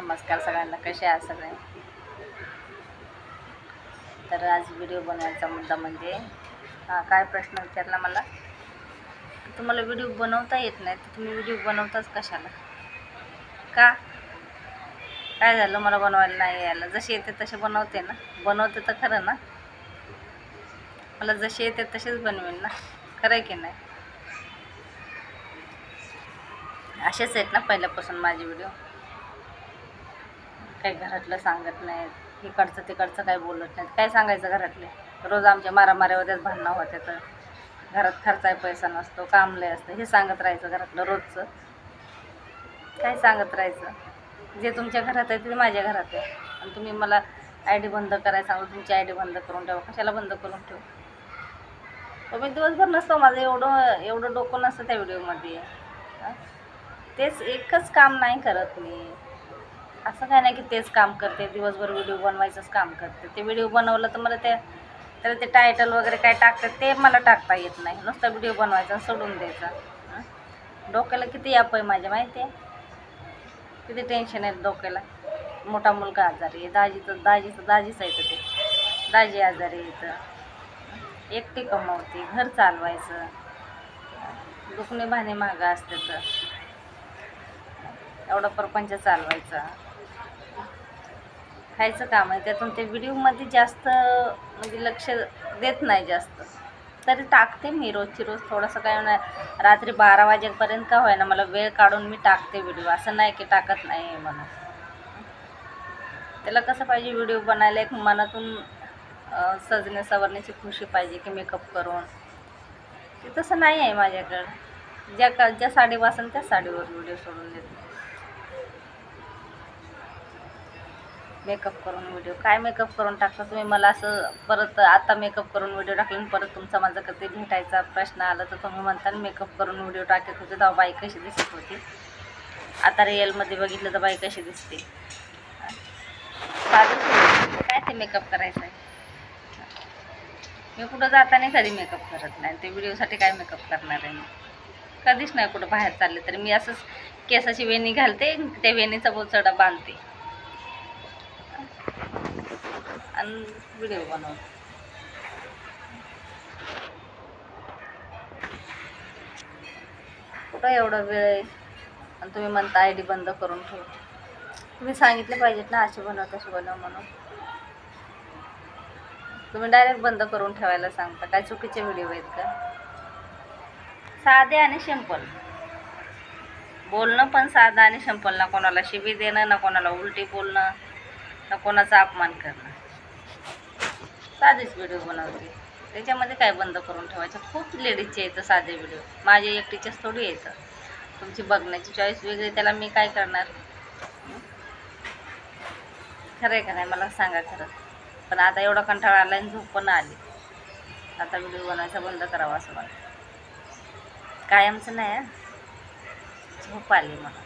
नमस्कार सगळ्यांना, कसे आहात सगळे. तर आज व्हिडिओ बनवायचा मुद्दा म्हणजे काय प्रश्न विचारला मला, तुम्हाला व्हिडिओ बनवता येत नाही तर तुम्ही व्हिडिओ बनवताच कशाला, का काय झालं, मला बनवायला नाही यायला, जसे येते तसे बनवते ना, बनवते तर खरं ना, मला जसे येते तसेच बनवेन ना, खरं आहे की नाही. असेच आहेत ना पहिल्यापासून माझे व्हिडिओ, काही घरातलं सांगत नाहीत, इकडचं तिकडचं काही बोलत नाहीत. काय सांगायचं घरातले, रोज आमच्या मारामाऱ्यावरच भांडणं होते, तर घरात खर्चाय पैसा नसतो, काम लय असतं, हे सांगत राहायचं घरातलं रोजचं. काय सांगत राहायचं, जे तुमच्या घरात आहे ते माझ्या घरात आहे. आणि तुम्ही मला ID बंद करायला सांगू, तुमची ID बंद करून ठेवा, कशाला बंद करून ठेवू. मी दिवसभर नसतो, माझं एवढं डोकं नसतं त्या व्हिडिओमध्ये. तेच एकच काम नाही करत मी, असं काय नाही की तेच काम करते, दिवसभर व्हिडिओ बनवायचंच काम करते. ते व्हिडिओ बनवलं तर मला त्याला ते टायटल वगैरे काय टाकतात ते मला टाकता येत नाही, नुसता व्हिडिओ बनवायचा सोडून द्यायचा. डोक्याला किती याप आहे माझ्या माहिती आहे, किती टेन्शन आहे डोक्याला. मोठा मुलगा आजारी आहे, दाजीच आहे, ते दाजी आजारी आहे, तर एकटी कमावते, घर चालवायचं, दुखणे भाणे महाग असते, तर एवढा प्रपंच चालवायचा, खायचं काम आहे. त्यातून ते व्हिडिओमध्ये जास्त म्हणजे लक्ष देत नाही जास्त, तरी टाकते मी रोजची रोज थोडंसं. काय नाही, रात्री 12 वाजेपर्यंत का होईना मला वेळ काढून मी टाकते व्हिडिओ, असं नाही की टाकत नाही म्हणून. त्याला कसं पाहिजे, व्हिडिओ बनायला एक मनातून सजणे सवरण्याची खुशी पाहिजे की मेकअप करून, ते तसं नाही आहे माझ्याकडं. ज्या साडी वासन त्या साडीवर व्हिडिओ सोडून देते. मेकअप करून व्हिडिओ, काय मेकअप करून टाकता तुम्ही मला असं. परत आता मेकअप करून व्हिडिओ टाकले, परत तुमचा माझा कधी भेटायचा प्रश्न आला तर तुम्ही म्हणता मेकअप करून व्हिडिओ टाकत होते तेव्हा बाई कशी दिसत होती, आता रिअलमध्ये बघितलं तर बाई कशी दिसते. काय ते मेकअप करायचं आहे, मी कुठं जाताना कधी मेकअप करत नाही, ते व्हिडिओसाठी काय मेकअप करणार आहे मी. कधीच नाही कुठं बाहेर चालले तरी मी असंच केसाची वेणी घालते, त्या वेणीचा बोचडा बांधते आणि व्हिडिओ बनवते. कुठं एवढा वेळ आहे आणि तुम्ही म्हणता ID बंद करून ठेव. तुम्ही सांगितलं पाहिजेत ना, असे बनव तसे बनव म्हणून. तुम्ही डायरेक्ट बंद करून ठेवायला सांगता, काय चुकीचे व्हिडिओ आहेत का. साधे आणि सिंपल बोलणं, पण साधं आणि सिंपल, ना कोणाला शिवी देणं, ना कोणाला उलटी बोलणं, ना कोणाचा अपमान करणं, साधेच व्हिडिओ बनवते. त्याच्यामध्ये काय बंद करून ठेवायचं. खूप लेडीजचे येतं साधे व्हिडिओ, माझे एकटीचेच थोडी येतं. तुमची बघण्याची चॉईस वेगळी, त्याला मी काय करणार. खरं आहे का नाही मला सांगा खरं. पण आता एवढा कंटाळा आला आणि झोप पण आली, आता व्हिडिओ बनवायचा बंद करावा असं वाटतं. कायमचं नाही, झोप आली मला.